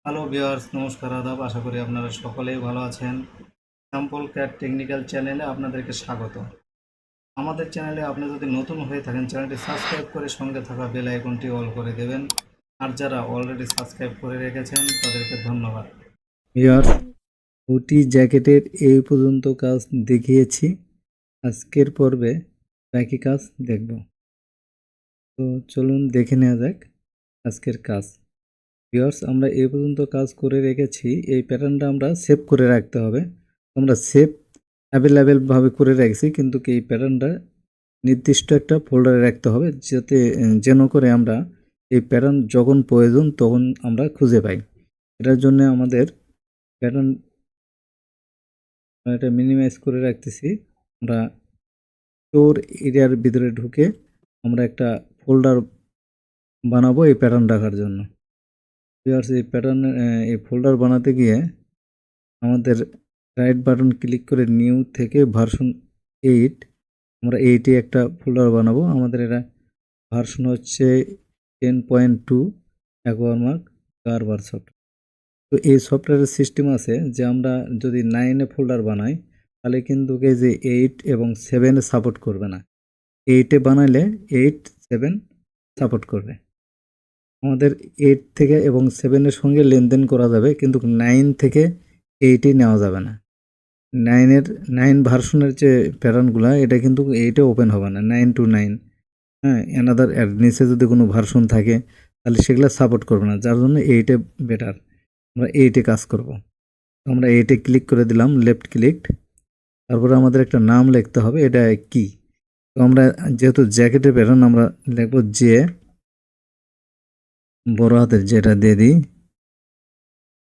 Hello viewers, নমস্কার, আদাব। আশা করি আপনারা সকলেই ভালো আছেন। স্যাম্পল ক্যাট টেকনিক্যাল চ্যানেলে আপনাদেরকে স্বাগত। আমাদের চ্যানেলে আপনি যদি নতুন হয়ে থাকেন, চ্যানেলটি সাবস্ক্রাইব করে সঙ্গে থাকা বেল আইকনটি অল করে দেবেন। আর যারা অলরেডি সাবস্ক্রাইব করে রেখেছেন তাদেরকে ধন্যবাদ। ভিউয়ার্স, হুডি জ্যাকেটের এই পর্যন্ত কাজ দেখিয়েছি। আজকের পর্বে বাকি কাজ দেখব। তো চলুন দেখে নেওয়া যাক আজকের কাজ। ভিউয়ার্স, আমরা এই পর্যন্ত কাজ করে রেখেছি। এই প্যাটার্নটা আমরা সেভ করে রাখতে হবে। আমরা সেভ অ্যাভেলেবেলভাবে করে রাখছি, কিন্তু এই প্যাটার্নটা নির্দিষ্ট একটা ফোল্ডারে রাখতে হবে, যাতে যেন করে আমরা এই প্যাটার্ন যখন প্রয়োজন তখন আমরা খুঁজে পাই। এটার জন্য আমাদের প্যাটার্ন এটা মিনিমাইজ করে রাখতেছি। আমরা স্টোর এরিয়ার ভিতরে ঢুকে আমরা একটা ফোল্ডার বানাবো এই প্যাটার্ন রাখার জন্য। ভিউয়ার্স, এই ফোল্ডার বানাতে গিয়ে আমাদের রাইট বাটন ক্লিক করে নিউ থেকে ভার্সন 8, আমরা 8 একটা ফোল্ডার বানাবো। আমাদের এটা ভার্সন হচ্ছে 10.2 অ্যাকোয়ারমার্ক কারবার সফটওয়্যার। তো এই সফটওয়্যারের সিস্টেম আছে যে আমরা যদি 9 ফোল্ডার বানাই তাহলে কিন্তু এই যে 8 এবং 7 সাপোর্ট করবে না। 8 বানাইলে 8, 7 সাপোর্ট করবে। আমাদের 8 থেকে এবং 7 সঙ্গে লেনদেন করা যাবে, কিন্তু 9 থেকে 8 নেওয়া যাবে না। 9 ভার্সনের যে প্যাটার্নগুলো, এটা কিন্তু 8 ওপেন হবে না। 9 to 9, হ্যাঁ, অ্যানাদার এর নিচে যদি কোনো ভার্সন থাকে তাহলে সেগুলো সাপোর্ট করবে না, যার জন্য 8 বেটার। আমরা 8 কাজ করব। আমরা 8 ক্লিক করে দিলাম, লেফট ক্লিক। তারপরে আমাদের একটা নাম লিখতে হবে, এটা কি। তো আমরা যেহেতু জ্যাকেটের প্যাটার্ন, আমরা লিখব যে, বড় হাতের যেটা দিয়ে দিই,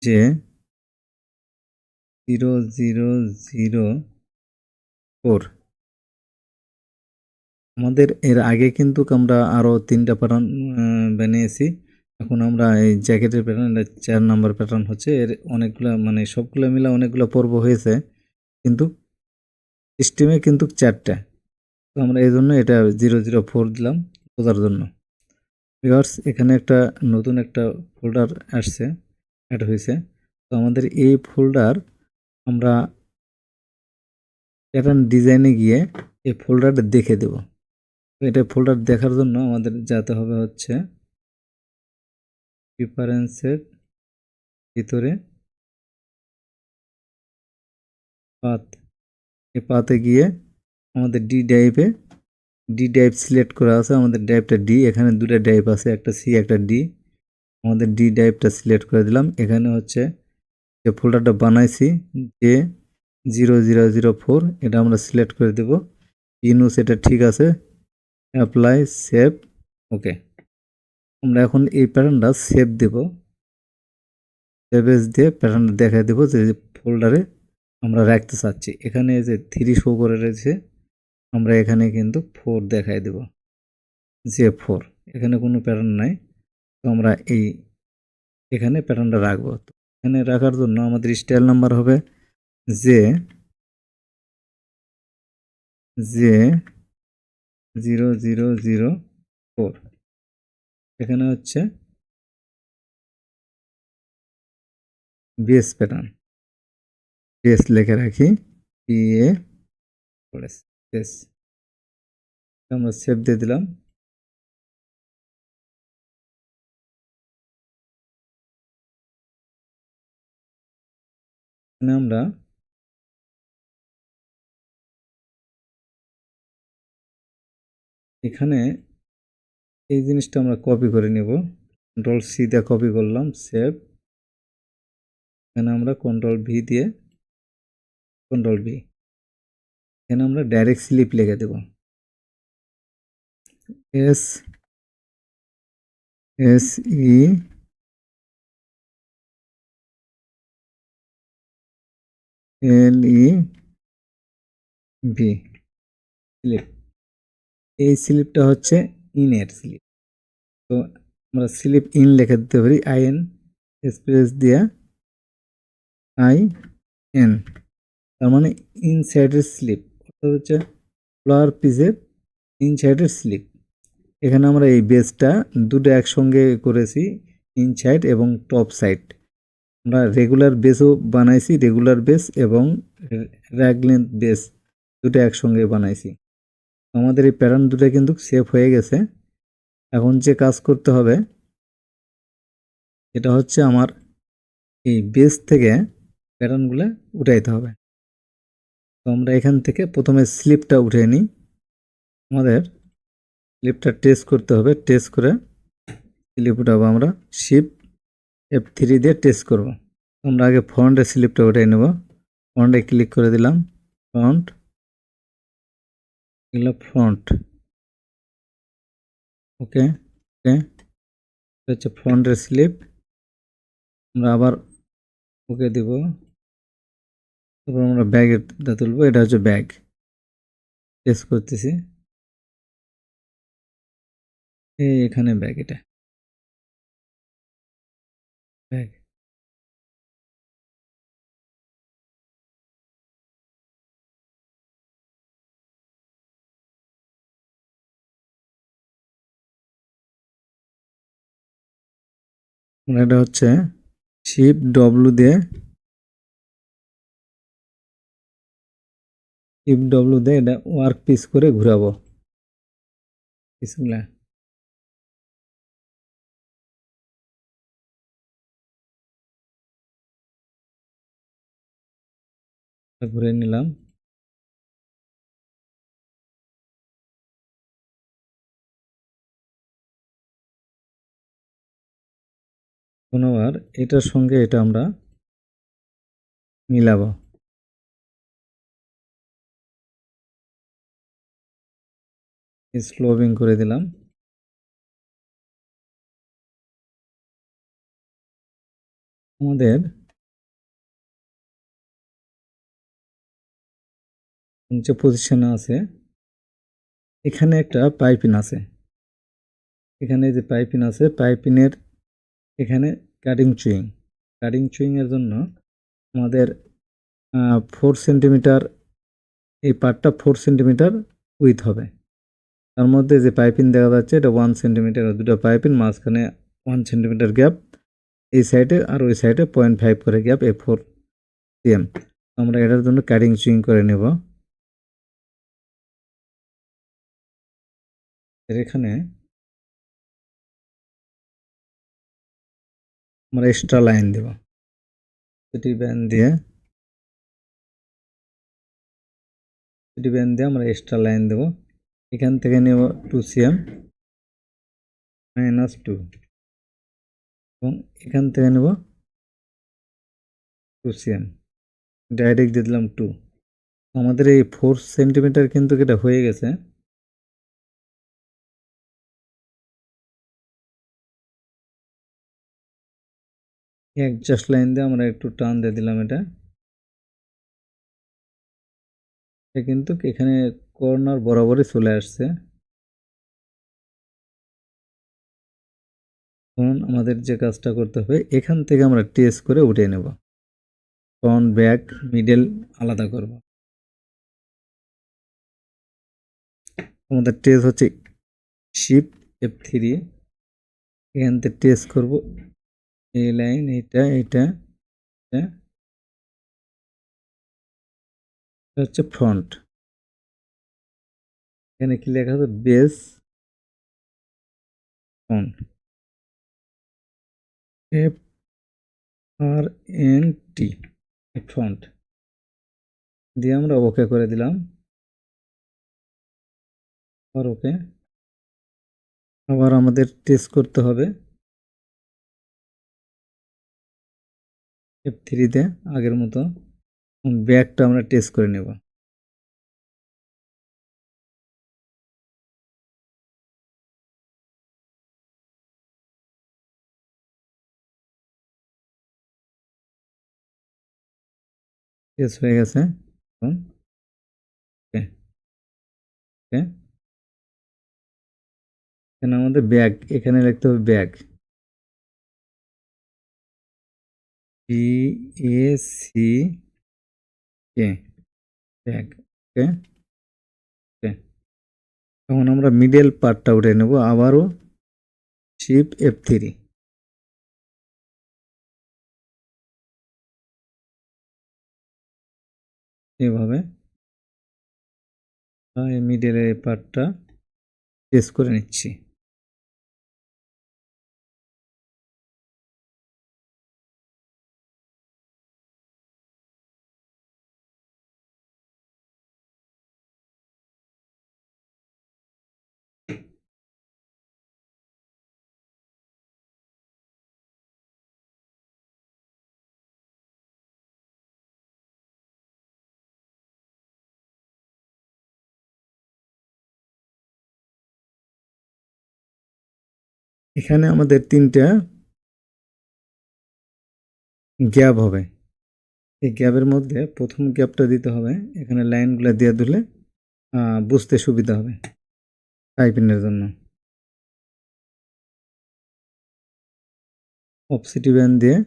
যে 0004। আমাদের এর আগে কিন্তু আমরা আরও 3টা প্যাটার্ন বানিয়েছি। এখন আমরা এই জ্যাকেটের প্যাটার্ন, এটা 4 নাম্বার প্যাটার্ন হচ্ছে। এর অনেকগুলো, মানে সবগুলো মিলে অনেকগুলো পর্ব হয়েছে, কিন্তু সিস্টেমে কিন্তু 4টা। তো আমরা এই জন্য এটা 004 দিলাম বোঝার জন্য। ভিউয়ার্স, এখানে একটা নতুন একটা ফোল্ডার আসছে, অ্যাড হয়েছে। তো আমাদের এই ফোল্ডার, আমরা প্যাটার্ন ডিজাইনে গিয়ে এই ফোল্ডারটা দেখে দেব। তো এটা ফোল্ডার দেখার জন্য আমাদের যেতে হবে হচ্ছে প্রিফারেন্সের ভিতরে পাথ। এই পাথে গিয়ে আমাদের ডি ড্রাইভ সিলেক্ট করা আছে। আমাদের ড্রাইভটা ডি, এখানে দুটো ড্রাইভ আছে, একটা সি একটা ডি। আমাদের ডি ড্রাইভটা সিলেক্ট করে দিলাম। এখানে হচ্ছে যে ফোল্ডারটা বানাইছি, যে 0004, এটা আমরা সিলেক্ট করে দেব। ইনুস, এটা ঠিক আছে, অ্যাপ্লাই, সেভ, ওকে। আমরা এখন এই প্যাটার্নটা সেভ দেব। সেভ এস দিয়ে প্যাটার্নটা দেখাই দেবো যে ফোল্ডারে আমরা রাখতে চাচ্ছি। এখানে যে 3 শো করে রয়েছে, আমরা এখানে কিন্তু 4 দেখাই দেব, যে 4। এখানে কোনো প্যাটার্ন নাই, তো আমরা এখানে প্যাটার্নটা রাখবো। তো এখানে রাখার জন্য আমাদের স্টাইল নাম্বার হবে যে 0004। এখানে হচ্ছে বেস প্যাটার্ন, বেস লিখে রাখি, পিএ বেস। আমরা সেভ দিয়ে দিলাম। এখানে আমরা এখানে এই জিনিসটা আমরা কপি করে নেব। কন্ট্রোল সি দিয়ে কপি করলাম, সেভ। এখানে আমরা কন্ট্রোল ভি দিয়ে, কন্ট্রোল ভি, এখানে আমরা ডাইরেক্ট স্লিপ লিখে দেব, এস এস ই এল ই ভি, স্লিপ। এই স্লিপটা হচ্ছে ইনের স্লিপ। তো আমরা স্লিপ ইন লিখে দিতে পারি, আইএন স্পেস দিয়ে আইএন, তার মানে ইনসাইডের স্লিপ, অর্থাৎ হচ্ছে ফ্লাওয়ার পিসের ইনসাইডের স্লিপ। এখানে আমরা এই বেসটা দুটো একসঙ্গে করেছি, ইনসাইড এবং টপ সাইড। আমরা রেগুলার বেসও বানাইছি, রেগুলার বেস এবং র্যাগ লেন্থ বেস দুটো একসঙ্গে বানাইছি। আমাদের এই প্যাটার্ন দুটো কিন্তু সেভ হয়ে গেছে। এখন যে কাজ করতে হবে এটা হচ্ছে আমার এই বেস থেকে প্যাটার্নগুলো উঠাইতে হবে। তো আমরা এখান থেকে প্রথমে স্লিপটা উঠে নিই। আমাদের স্লিপটা টেস্ট করতে হবে, টেস্ট করে স্লিপ উঠাবো। আমরা শিফট F3 দিয়ে টেস্ট করব। আমরা আগে ফ্রন্টের স্লিপটা উঠিয়ে নেব। ফ্রন্টে ক্লিক করে দিলাম, ফ্রন্ট, এগুলো ফ্রন্ট, ওকে ওকে, এটা হচ্ছে ফ্রন্টের স্লিপ। আমরা আবার ওকে দিব, তারপর আমরা ব্যাগটা তুলবো, এটা হচ্ছে ব্যাগ। টেস্ট করতেছি, এখানে ব্যাগ, এটা ব্যাগ। এটা হচ্ছে শিফট ডব্লু দিয়ে, শিফট ডব্লু দিয়ে এটা ওয়ার্ক পিস করে ঘুরাবো পিসগুলা। ঘুরে নিলাম। কোনোবার এটার সঙ্গে এটা আমরা মিলাবো। স্লোবিং করে দিলাম। আমাদের যে পজিশনে আছে এখানে একটা পাইপিং আছে, এখানে যে পাইপিং আছে, পাইপিনের এখানে কাটিং চুইং, কাটিং চুইং এর জন্য আমাদের 4 সেন্টিমিটার, এই পার্টটা 4 সেন্টিমিটার উইথ হবে। তার মধ্যে যে পাইপিং দেখা যাচ্ছে এটা 1 সেন্টিমিটার, দুটো পাইপিং, মাঝখানে 1 সেন্টিমিটার গ্যাপ, এই সাইডে আর ওই সাইডে 0.5 করে গ্যাপ, A4 সিএম। আমরা এটার জন্য কাটিং চুইং করে নেব। এখানে আমরা এক্সট্রা লাইন দেব, সিটি ব্যান্ড দিয়ে, সিটি ব্যান্ড দিয়ে আমরা এক্সট্রা লাইন দেব। এখান থেকে নেব 2 cm -2 এবং এখান থেকে নেব 2 cm, ডাইরেক্ট দিয়ে দিলাম 2। আমাদের এই 4 সেন্টিমিটার কিন্তু এটা হয়ে গেছে। অ্যাডজাস্ট লাইন দিয়ে আমরা একটু টান দিয়ে দিলাম, এটা কিন্তু এখানে কর্নার বরাবরই চলে আসছে। এখন আমাদের যে কাজটা করতে হবে, এখান থেকে আমরা টেস্ট করে উঠিয়ে নেব, ফ্রন্ট ব্যাক মিডল আলাদা করব। আমাদের টেস্ট হচ্ছে শিফট F3, এখান থেকে টেস্ট করব এই লাইন, এটা এটা এটা হচ্ছে ফ্রন্ট। এখানে কি লেখা আছে, বেস ফ্রন্ট, FRNT, ফ্রন্ট দিয়ে আমরা ওকে করে দিলাম, আর ওকে। আবার আমাদের টেস্ট করতে হবে F3 তে আগের মতো। ব্যাকটা আমরা টেস্ট করে নেব। টেস্ট হয়ে গেছে। এখন ওকে ওকে, এখানে আমাদের ব্যাগ, এখানে লিখতে হবে ব্যাগ, BACK, ব্যাগ, ওকে ওকে। এখন আমরা মিডল পার্টটা উঠে নেব, আবারও শিফট F3, এভাবে এই মিডলের পার্টটা পেস্ট করে নিচ্ছি। এখানে আমাদের 3টা গ্যাপ হবে। এই গ্যাপের মধ্যে প্রথম গ্যাপটা দিতে হবে, এখানে লাইনগুলো দিয়ে দিলে বুঝতে সুবিধা হবে পাইপিংয়ের জন্য। অবসিডিয়ান দিয়ে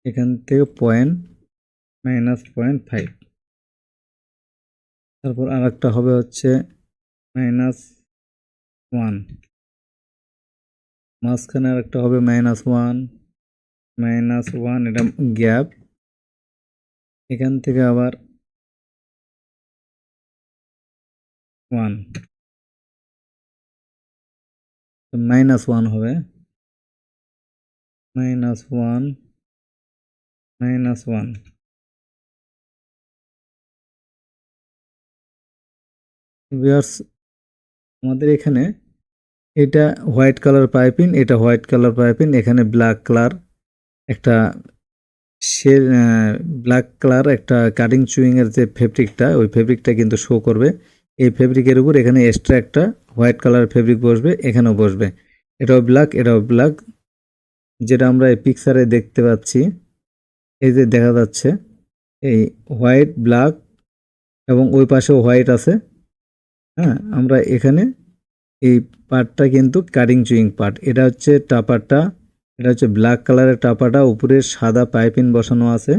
এখান থেকে পয়েন্ট -0.5, তারপর আরেকটা হবে হচ্ছে -1, মাঝখানে আরেকটা হবে -1, -1, এটা গ্যাপ। এখান থেকে আবার 1, -1 হবে, -1, -1। ভিউয়ার্স, আমাদের এখানে এটা হোয়াইট কালার পাইপিং, এটা হোয়াইট কালার পাইপিং, এখানে ব্ল্যাক কালার একটা ব্ল্যাক কালার একটা কাটিং চুইং এর যে ফেব্রিকটা, ওই ফেব্রিকটা কিন্তু শো করবে। এই ফেব্রিকের উপর এখানে এক্সট্রা একটা হোয়াইট কালার ফেব্রিক বসবে, এখানেও বসবে। এটাও ব্ল্যাক, এটাও ব্ল্যাক, যেটা আমরা এই পিকচারে দেখতে পাচ্ছি। এই যে দেখা যাচ্ছে এই হোয়াইট ব্ল্যাক এবং ওই পাশেও হোয়াইট আছে। হ্যাঁ, আমরা এখানে এই পার্টটা কিন্তু কাটিং চুইং পার্ট। এটা হচ্ছে টাপারটা, এটা হচ্ছে ব্ল্যাক কালারের টাপাটা, উপরে সাদা পাইপিং বসানো আছে।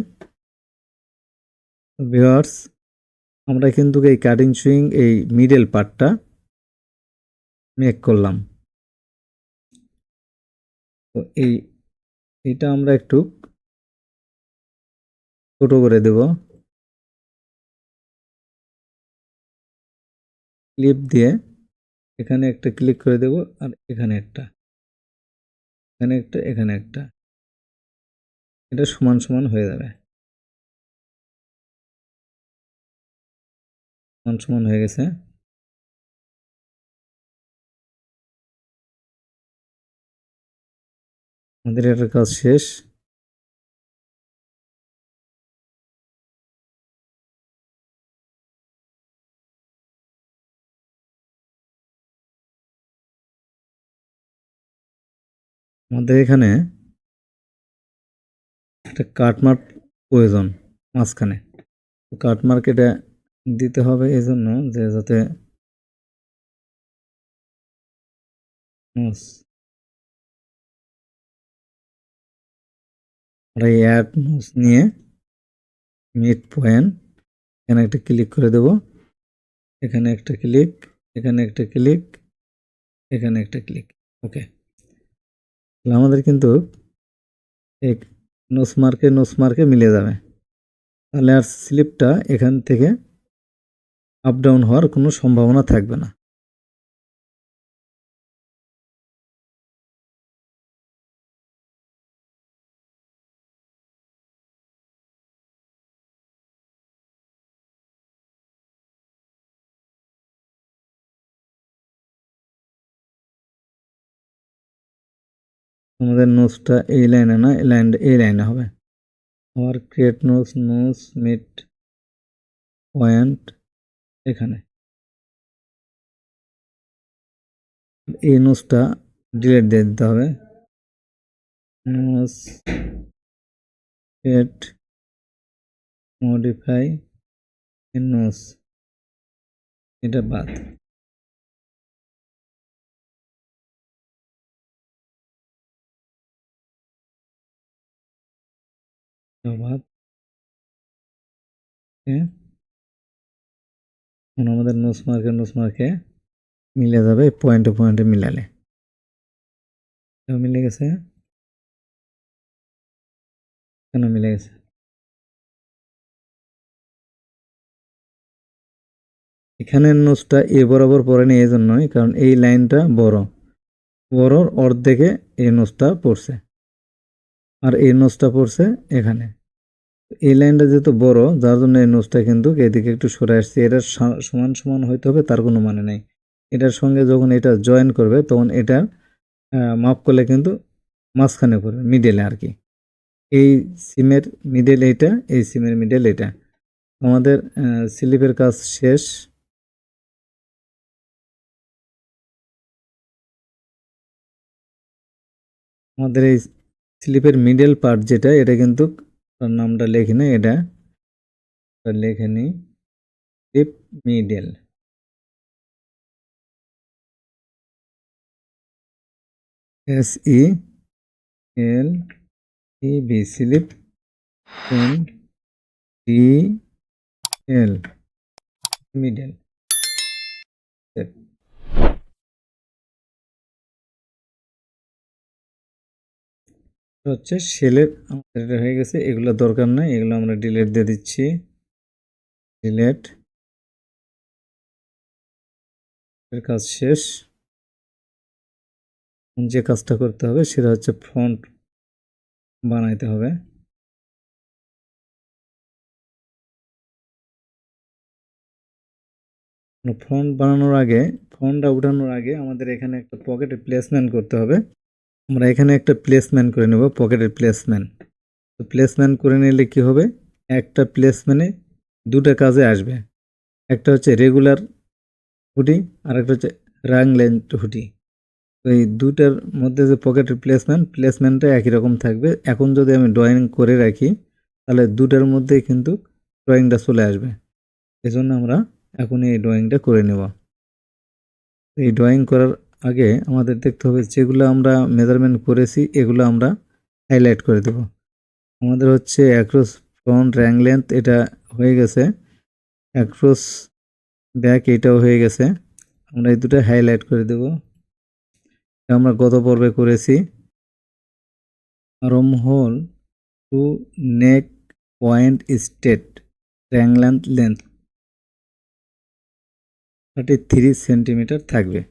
ভিউয়ার্স, আমরা কিন্তু এই কাটিং সুইং এই মিডল পার্টটা মেক করলাম। তো এটা আমরা একটু ছোট করে দেব, ক্লিপ দিয়ে এখানে একটা ক্লিক করে দেব, আর এখানে একটা, এখানে একটা, এখানে একটা, এটা সমান সমান হয়ে যাবে। সমান সমান হয়ে গেছে। আমাদের এটার কাজ শেষ। আমাদের এখানে একটা কাটমার্ক প্রয়োজন মাঝখানে। কাটমার্ক এটা দিতে হবে এই জন্য যে যাতে আমরা এই অ্যাড নোজ নিয়ে মিড পয়েন্ট, এখানে একটা ক্লিক করে দেব, এখানে একটা ক্লিক, এখানে একটা ক্লিক, এখানে একটা ক্লিক। ওকে, আমাদের কিন্তু এই নোজ মার্কে মিলে যাবে। তাহলে আর স্লিপটা এখান থেকে আপ ডাউন হওয়ার কোনো সম্ভাবনা থাকবে না। আমাদের নোজটা এই লাইনে না, এই লাইনে হবে। আবার ক্রিয়েট নোজ মিড পয়েন্ট এখানে, এই নোজটা ডিলিট দিয়ে দিতে হবে। নোজ ক্রিয়েট মডিফাই নোজ, এটা বাদ। বাদ, এখন আমাদের নোজ মার্কে মিলে যাবে, পয়েন্টে পয়েন্টে মিলালে। মিলে গেছে, কেন মিলে গেছে? এখানের নোজটা এ বরাবর পড়েনি এই জন্যই, কারণ এই লাইনটা বড়র অর্ধেকে এই নোজটা পড়ছে, আর এই নোজটা পড়ছে এখানে। এই লাইনটা যেহেতু বড়, যার জন্য এই নোজটা কিন্তু এদিকে একটু সরে আসছে। এটার সমান সমান হইতে হবে তার কোনো মানে নেই। এটার সঙ্গে যখন এটা জয়েন করবে তখন এটা মাপ করলে কিন্তু মাঝখানে পড়বে, মিডলে আর কি। এই সিমের মিডল এইটা, এই সিমের মিডল এটা। আমাদের স্লিপের কাজ শেষ। আমাদের এই স্লিপের মিডল পার্ট যেটা, এটা কিন্তু নামটা লেখি না, এটা লেখে নি স্লিপ মিডল। SELEB স্লিপ MDL মিডল। হচ্ছে সেলের আমাদের এটা হয়ে গেছে, এগুলো দরকার নাই, এগুলো আমরা ডিলিট দিয়ে দিচ্ছি। ডিলিট, এর কাজ শেষ। যে কাজটা করতে হবে সেটা হচ্ছে ফন্ট বানাইতে হবে। ফন্ট বানানোর আগে, ফন্টটা উঠানোর আগে আমাদের এখানে একটা পকেটের প্লেসমেন্ট করতে হবে। আমরা এখানে একটা প্লেসমেন্ট করে নেব, পকেটের প্লেসমেন্ট। তো প্লেসমেন্ট করে নিলে কি হবে, একটা প্লেসমেন্টে দুটো কাজে আসবে। একটা হচ্ছে রেগুলার হুডি, আর একটা হচ্ছে রাং লেন্থ হুডি। তো এই দুটার মধ্যে যে পকেটের প্লেসমেন্টটা একই রকম থাকবে। এখন যদি আমি ড্রয়িং করে রাখি তাহলে দুটার মধ্যেই কিন্তু ড্রয়িংটা চলে আসবে। এজন্য আমরা এখন এই ড্রয়িংটা করে নেব। এই ড্রয়িং করার আগে আমাদের দেখতে হবে যেগুলো আমরা মেজারমেন্ট করেছি এগুলো আমরা হাইলাইট করে দেব। আমাদের হচ্ছে অ্যাক্রস ফ্রন্ট র্যাং লেন্থ এটা হয়ে গেছে, অ্যাক্রস ব্যাক এটাও হয়ে গেছে। আমরা এই দুটো হাইলাইট করে দেব। আমরা গত পর্বে করেছি। Armhole to neck point straight র্যাং লেন্থ 33 সেন্টিমিটার থাকবে।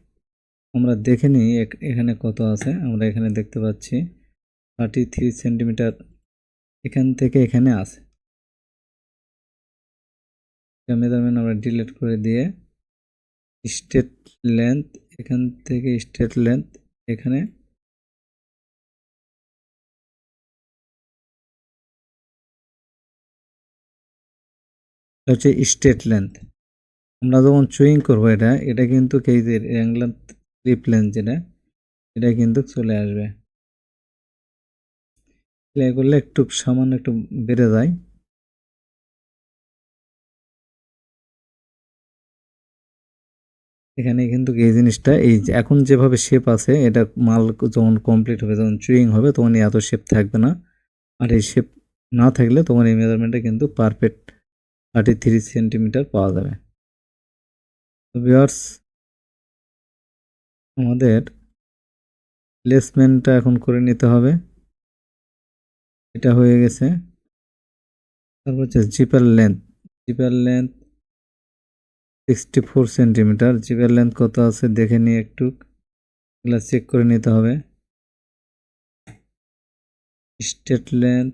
আমরা দেখে নিই এখানে কত আছে। আমরা এখানে দেখতে পাচ্ছি 33 সেন্টিমিটার এখান থেকে এখানে আছে। মেজারমেন্ট আমরা ডিলিট করে দিয়ে স্টেট লেন্থ, এখান থেকে স্টেট লেন্থ এখানে হচ্ছে স্টেট লেন্থ। আমরা যখন চুইং করবো এটা কিন্তু এই যে র্যাং লেন্থ স্লিপ লেন্থ যেটা, এটা কিন্তু চলে আসবে। প্লে করলে একটু সামান্য একটু বেড়ে যায়। এখানে কিন্তু এই জিনিসটা এই যে এখন যেভাবে শেপ আছে, এটা মাল যখন কমপ্লিট হবে, যখন চুইং হবে তখন এত শেপ থাকবে না। আর এই শেপ না থাকলে তখন এই মেজারমেন্টটা কিন্তু পারফেক্ট 33 সেন্টিমিটার পাওয়া যাবে। তো ভিউয়ার্স, আমাদের প্লেসমেন্টটা এখন করে নিতে হবে। এটা হয়ে গেছে। তারপর হচ্ছে zipper length 64 centimetre. Zipper length কত আছে দেখে নিয়ে একটু, এগুলো চেক করে নিতে হবে। স্টেট লেন্থ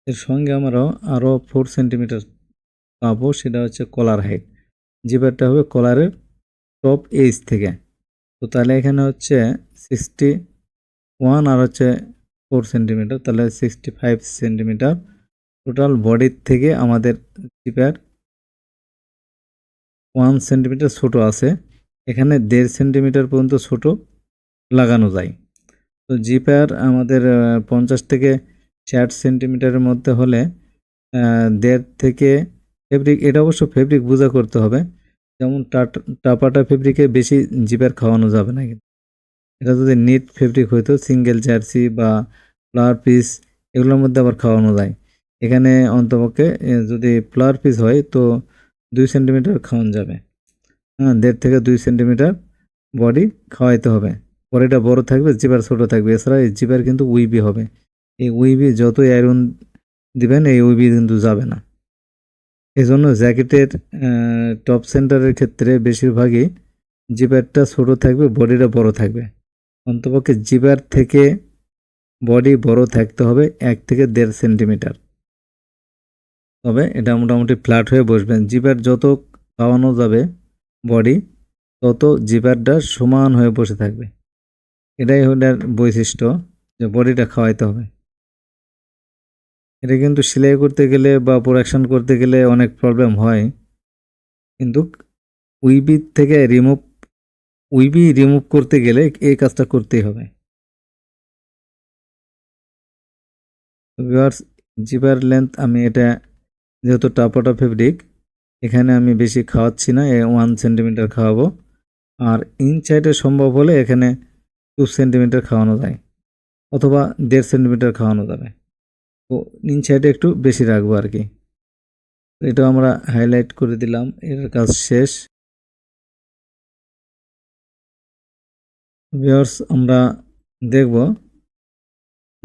এর সঙ্গে আমরা আরও 4 সেন্টিমিটার পাবো, সেটা হচ্ছে কলার হাইট। জিপারটা হবে কলারের টপ এজ থেকে। তো তাহলে এখানে হচ্ছে 61 আর হচ্ছে 4 সেন্টিমিটার, তাহলে 65 সেন্টিমিটার। টোটাল বডির থেকে আমাদের জিপার 1 সেন্টিমিটার ছোট আছে। এখানে 1.5 সেন্টিমিটার পর্যন্ত ছোট লাগানো যায়। তো জিপার আমাদের 50 থেকে 60 সেন্টিমিটারের মধ্যে হলে 1.5 থেকে ফেব্রিক, এটা অবশ্য ফেব্রিক বোঝা করতে হবে। যেমন টাপাটা ফেব্রিকে বেশি জিপার খাওয়ানো যাবে না। কিন্তু এটা যদি নিট ফেব্রিক হইতো, সিঙ্গেল জার্সি বা ফ্লাওয়ার পিস, এগুলোর মধ্যে আবার খাওয়ানো যায়। এখানে অন্তপক্ষে যদি ফ্লাওয়ার পিস হয় তো 2 সেন্টিমিটার খাওয়ানো যাবে। হ্যাঁ, 1.5 থেকে 2 সেন্টিমিটার বডি খাওয়াইতে হবে। বডিটা বড় থাকবে, জিপার ছোট থাকবে। এছাড়া এই জিপার কিন্তু উইবি হবে। এই উইবি যতই আয়রন দিবেন, এই উইবি কিন্তু যাবে না। এই জন্য জ্যাকেটের টপ সেন্টারের ক্ষেত্রে বেশিরভাগই জিপারটা ছোট থাকবে, বডিটা বড় থাকবে। অন্তপক্ষে জিপার থেকে বডি বড় থাকতে হবে 1 থেকে 1.5 সেন্টিমিটার। তবে এটা মোটামুটি ফ্ল্যাট হয়ে বসবেন। জিপার যত খাওয়ানো যাবে বডি, তত জিপারটা সমান হয়ে বসে থাকবে। এটাই ওটার বৈশিষ্ট্য, যে বডিটা খাওয়াইতে হবে। এটা কিন্তু সেলাই করতে গেলে বা প্রোডাকশন করতে গেলে অনেক প্রবলেম হয়, কিন্তু উইবি রিমুভ করতে গেলে এই কাজটা করতেই হবে। ভিউয়ার্স, জিপার লেন্থ আমি এটা যেহেতু টাপোটা ফেব্রিক, এখানে আমি বেশি খাওয়াচ্ছি না, 1 সেন্টিমিটার খাওয়াবো। আর ইনসাইডে সম্ভব হলে এখানে 2 সেন্টিমিটার খাওয়ানো যায়, অথবা 1.5 সেন্টিমিটার খাওয়ানো যাবে। তো ইনসাইডে একটু বেশি রাখবো আর কি। এটা আমরা হাইলাইট করে দিলাম, এর কাজ শেষ। ভিউয়ার্স, আমরা দেখব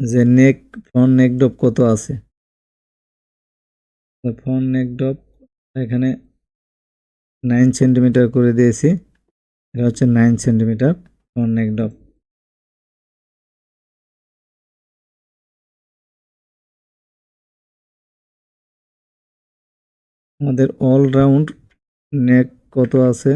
যে ফ্রন্ট নেক ডপ কত আছে। ফ্রন্ট নেক ডপ এখানে 9 সেন্টিমিটার করে দিয়েছি। এটা হচ্ছে 9 সেন্টিমিটার ফ্রন্ট নেক ডপ। আমাদের অলরাউন্ড নেক কত আছে?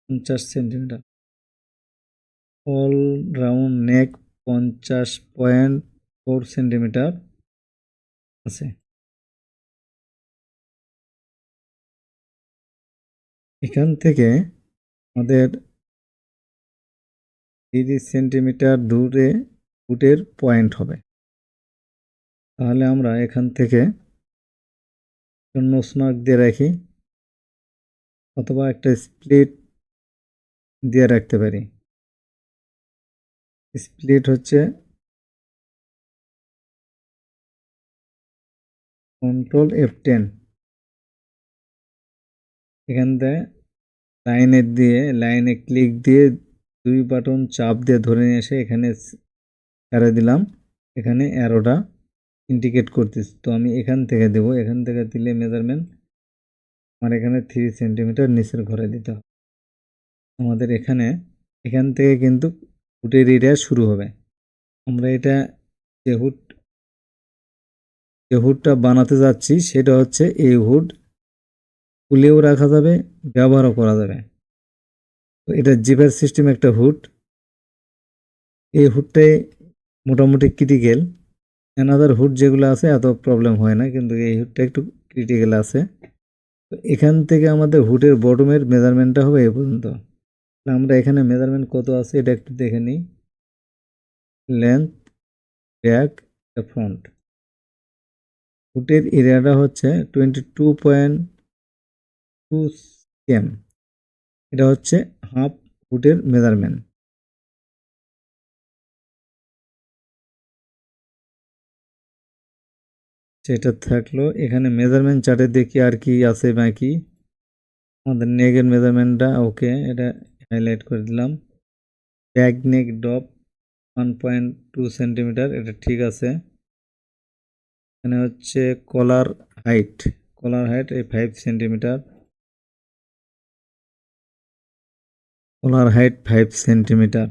50 centimetre. All round neck 50.4 centimetre আছে। এখান থেকে আমাদের 30 সেন্টিমিটার দূরে ফুটের পয়েন্ট হবে। তাহলে আমরা এখান থেকে নোজ মার্ক দিয়ে রাখি, অথবা একটা স্প্লিট দিয়ে রাখতে পারি। স্প্লিট হচ্ছে কন্ট্রোল F10। এখান থেকে লাইনে ক্লিক দিয়ে 2 বাটন চাপ দিয়ে ধরে নিয়ে এসে এখানে ছেড়ে দিলাম। এখানে অ্যারোটা ইন্ডিকেট করতেছি, তো আমি এখান থেকে দেব। এখান থেকে দিলে মেজারমেন্ট আমার এখানে 3 সেন্টিমিটার নিচের ঘরে দিতে হবে। আমাদের এখান থেকে কিন্তু হুডের এরিয়া শুরু হবে। আমরা এটা যে হুডটা বানাতে যাচ্ছি সেটা হচ্ছে এই হুড, খুলেও রাখা যাবে, ব্যবহারও করা যাবে। তো এটা জিপার সিস্টেম একটা হুড। এই হুডটাই মোটামুটি ক্রিটিক্যাল। অ্যানাদার হুড যেগুলো আছে এত প্রবলেম হয় না, কিন্তু এই হুডটা একটু ক্রিটিক্যাল আছে। তো এখান থেকে আমাদের হুডের বটমের মেজারমেন্টটা হবে এই পর্যন্ত। আমরা এখানে মেজারমেন্ট কত আছে এটা একটু দেখে নিই। Length, back, front. হুডের এরিয়াটা হচ্ছে 22.2 cm। এটা হচ্ছে হাফ হুডের মেজারমেন্ট। সেটা থাকলো। এখানে মেজারমেন্ট চার্টে দেখি আর কি আছে বাকি। আমাদের নেকের মেজারমেন্টটা ওকে, এটা হাইলাইট করে দিলাম। ব্যাক নেক ডপ 1.2 সেন্টিমিটার, এটা ঠিক আছে। এখানে হচ্ছে কলার হাইট এই 5 সেন্টিমিটার। কলার হাইট 5 সেন্টিমিটার।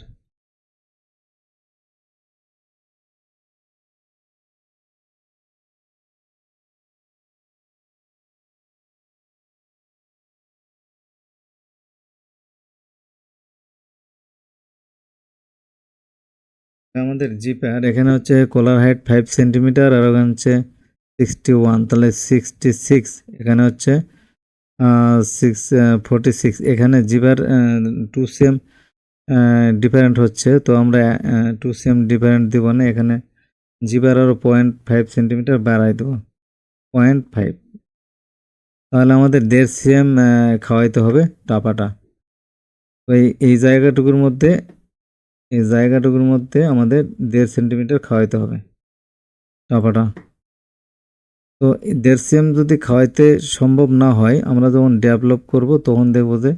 আমাদের জিপার এখানে হচ্ছে কলার হাইট 5 সেন্টিমিটার, আর ওখানে হচ্ছে 61, তাহলে 66। এখানে হচ্ছে 46। এখানে জিপার 2 সেম ডিফারেন্ট হচ্ছে, তো আমরা 2 সেম ডিফারেন্ট দিব না। এখানে জিপার আরও 0.5 সেন্টিমিটার বাড়াই দেবো, 0.5। তাহলে আমাদের 1.5 সেম খাওয়াইতে হবে টাপাটা। তো এই জায়গাটুকুর মধ্যে আমাদের 1.5 সেন্টিমিটার খাওয়াইতে হবে টাপাটা। তো 1.5 সেম যদি খাওয়াইতে সম্ভব না হয়, আমরা যখন ডেভেলপ করব তখন দেখব যে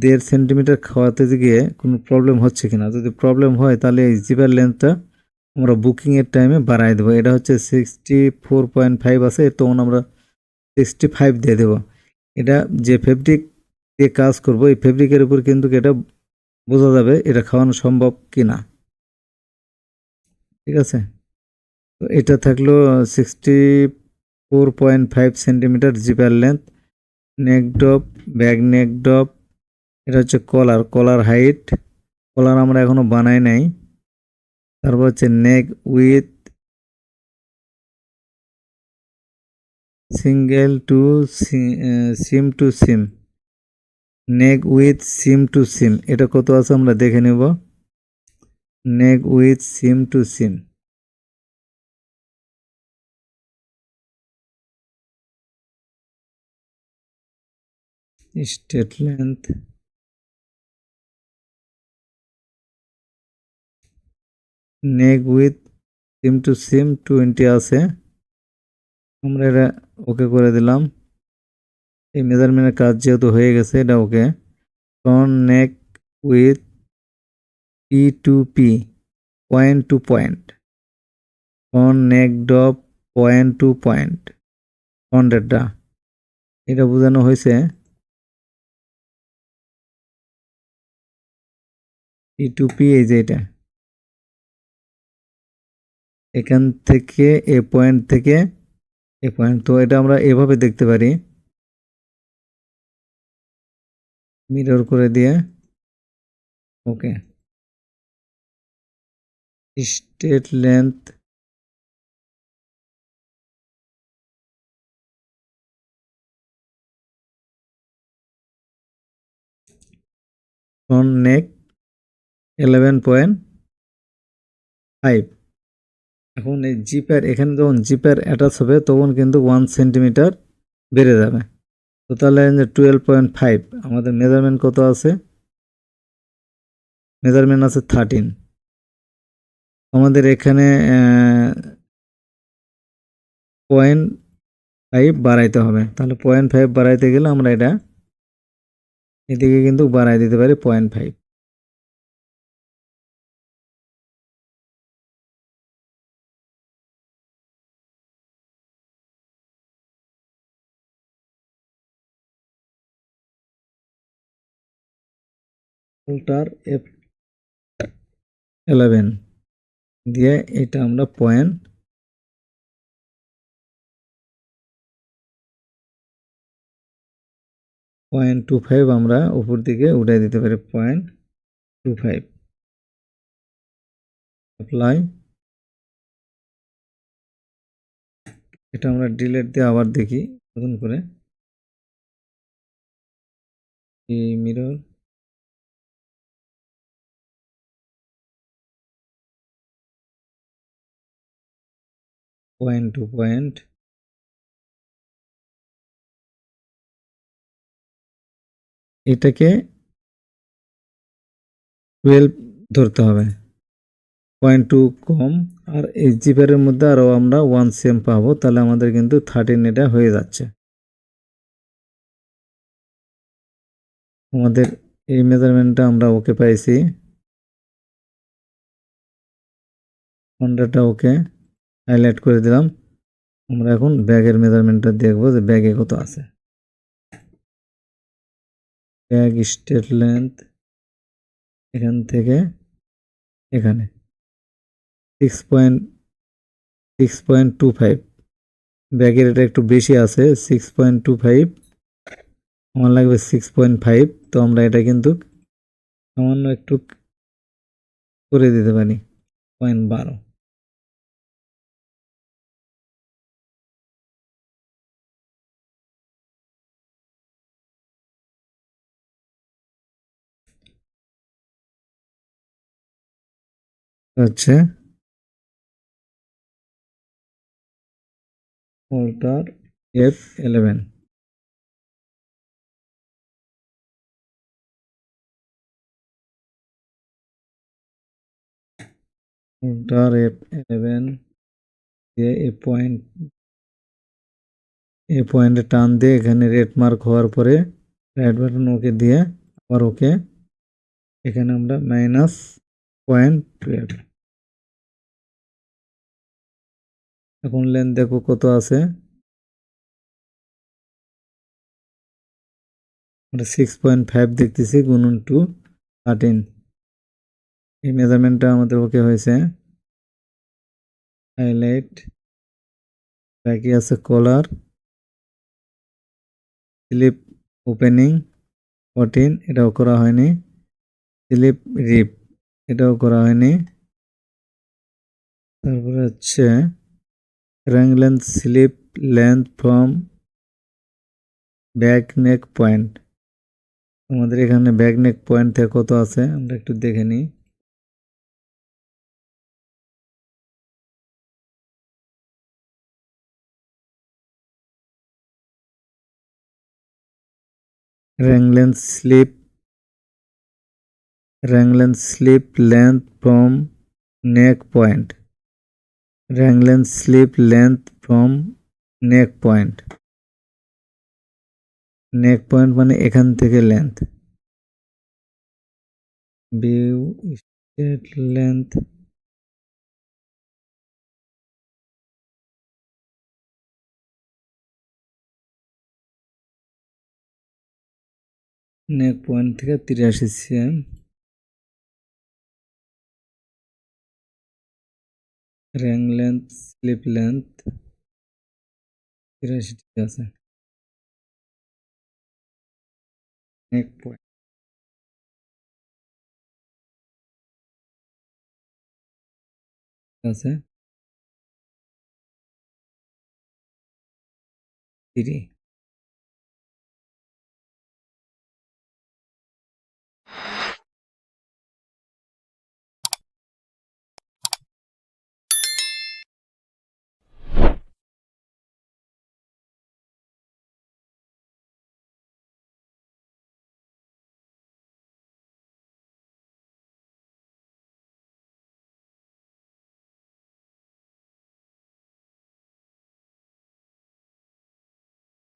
1.5 সেন্টিমিটার খাওয়াতে গিয়ে কোনো প্রবলেম হচ্ছে কিনা। যদি প্রবলেম হয় তাহলে এই জিপার লেন্থটা আমরা বুকিংয়ের টাইমে বাড়ায় দেবো। এটা হচ্ছে 64.5 আছে, তখন আমরা 65 দিয়ে দেবো। এটা যে ফেব্রিক দিয়ে কাজ করব, এই ফেব্রিকের উপর কিন্তু এটা বোঝা যাবে এটা খাওয়ানো সম্ভব কিনা। ঠিক আছে, তো এটা থাকলো 64.5 সেন্টিমিটার জিপার লেন্থ। নেক ড্রপ, ব্যাক নেক ড্রপ, এটা হচ্ছে কলার হাইট। কলার আমরা এখনো বানাই নাই। তারপর হচ্ছে neck width single to seam to seam, neck width seam to seam, এটা কত আছে আমরা দেখে নেব। Neck width seam to seam, straight length, neck width seam to seam 20 আছে। আমরা এটা ওকে করে দিলাম। এই মেজারমেন্টের কাজ যেহেতু হয়ে গেছে, এটা okay. Front neck width P to P, point to point, front neck drop point to point, ফ্রন্টেরটা এটা বোঝানো হয়েছে। পি টু পি এই যে এটা, এখান থেকে এ পয়েন্ট থেকে এ পয়েন্ট, তো এটা আমরা এভাবে দেখতে পারি মিরর করে দিয়ে। ওকে, স্টেট লেন্থ, ফ্রন্ট নেক 11.5। এখন এই জিপার এখানে যখন জিপার অ্যাটাচ হবে তখন কিন্তু 1 সেন্টিমিটার বেড়ে যাবে। তো তাহলে 12.5, আমাদের মেজারমেন্ট কত আছে? মেজারমেন্ট আছে 13। আমাদের এখানে 0.5 বাড়াইতে হবে। তাহলে 0.5 বাড়াইতে গেলে আমরা এটা এদিকে কিন্তু বাড়াই দিতে পারি 0.5। উল্টার F11 দিয়ে এটা আমরা 0.25 আমরা উপর দিকে উঠাই দিতে পারি। 0.25 অ্যাপ্লাই। এটা আমরা ডিলেট দিয়ে আবার দেখি নতুন করে। এই মিরর, পয়েন্ট টু পয়েন্ট, এটাকে 12 ধরতে হবে, 0.2 কম। আর এই জিপারের মধ্যে আরও আমরা 1 সেম পাবো, তাহলে আমাদের কিন্তু 13 এটা হয়ে যাচ্ছে। আমাদের এই মেজারমেন্টটা আমরা ওকে পাইছি, ফন্ডাটা ওকে হাইলাইট করে দিলাম। আমরা এখন ব্যাগের মেজারমেন্টটা দেখবো যে ব্যাগে কত আছে। ব্যাগ স্টেট লেন্থ এখান থেকে এখানে 6.25, ব্যাগের এটা একটু বেশি আছে 6.25, আমার লাগবে 6.5। তো আমরা এটা কিন্তু সামান্য একটু করে দিতে পারি 0.12। হচ্ছে উল্টার F11, উল্টার F11 দিয়ে এই পয়েন্টে টান দিয়ে এখানে রেড মার্ক হওয়ার পরে রাইট বাটন ওকে দিয়ে আর ওকে, এখানে আমরা -0.12। এখন লেন্থ দেখো কত আছে, আমরা 6.5 দেখতেছি, গুণন 2 13। এই মেজারমেন্টটা আমাদের ওকে হয়েছে। হাইলাইট, বাকি আছে কলার, স্লিপ ওপেনিং 14, এটাও করা হয়নি। স্লিপ রিপ, এটাও করা হয়নি। তারপরে হচ্ছে rang length, sleeve length from back neck point. আমাদের এখানে ব্যাক নেক পয়েন্ট থেকে কত আছে আমরা একটু দেখে নিই। র্যাং লেন্থ স্লিপ, র্যাং length sleeve length from neck point, র্যাং length sleeve length from neck point. Neck point মানে এখান থেকে length. View straight length, neck point থেকে 83 cm। র্যাং লেন্থ স্লিপ লেন্থ 83, ঠিক আছে। নেক পয়েন্ট আছে 3।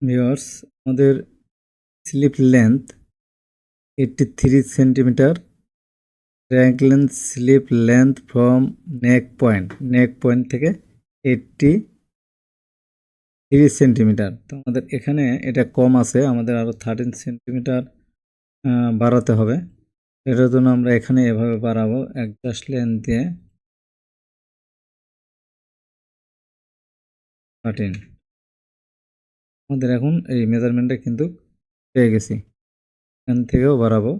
ভিউয়ার্স, আমাদের স্লিপ লেন্থ 83 সেন্টিমিটার, র্যাং length sleeve length from neck point, neck point থেকে 83 সেন্টিমিটার। তো আমাদের এখানে এটা কম আছে, আমাদের আরও 13 সেন্টিমিটার বাড়াতে হবে। এটার জন্য আমরা এখানে এভাবে বাড়াবো, অ্যাডজাস্ট লেন্থ দিয়ে 13। আমাদের এখন এই মেজারমেন্টটা কিন্তু পেয়ে গেছি, এখান থেকেও বাড়াবো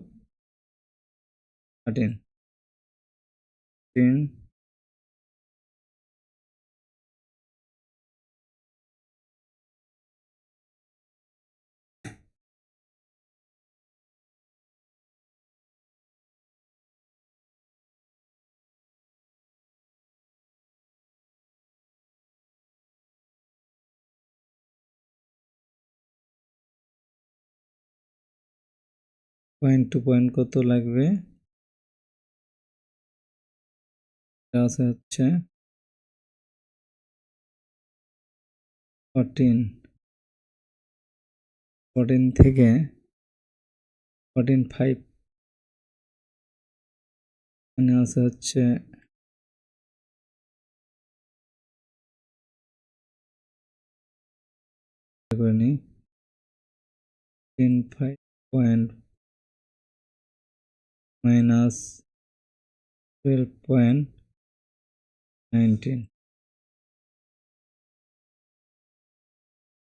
13। 13 পয়েন্ট টু পয়েন্ট কত লাগবে, এটা আছে হচ্ছে 14। 14 থেকে 14.5 মানে আছে হচ্ছে করে নিই 10.5 পয়েন্ট মাইনাস 12.19,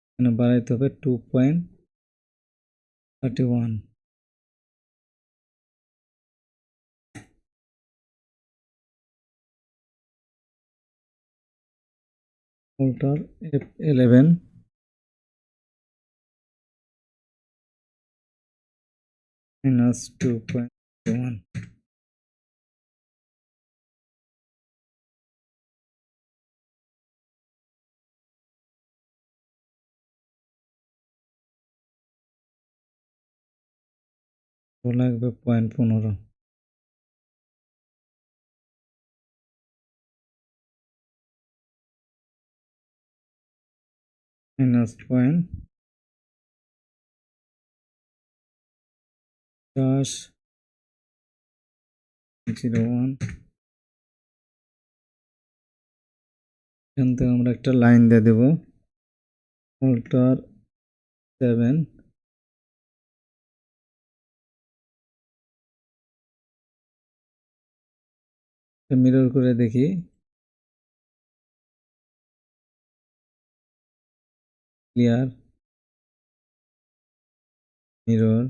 এখানে বাড়াইতে হবে 2.31। ফল্টার F11 minus 2.1, লাগবে 0.15। মাইনাস +01। এখান থেকে আমরা একটা লাইন দিয়ে দেব, Alt+7। মিরর করে দেখি, ক্লিয়ার, মিরর,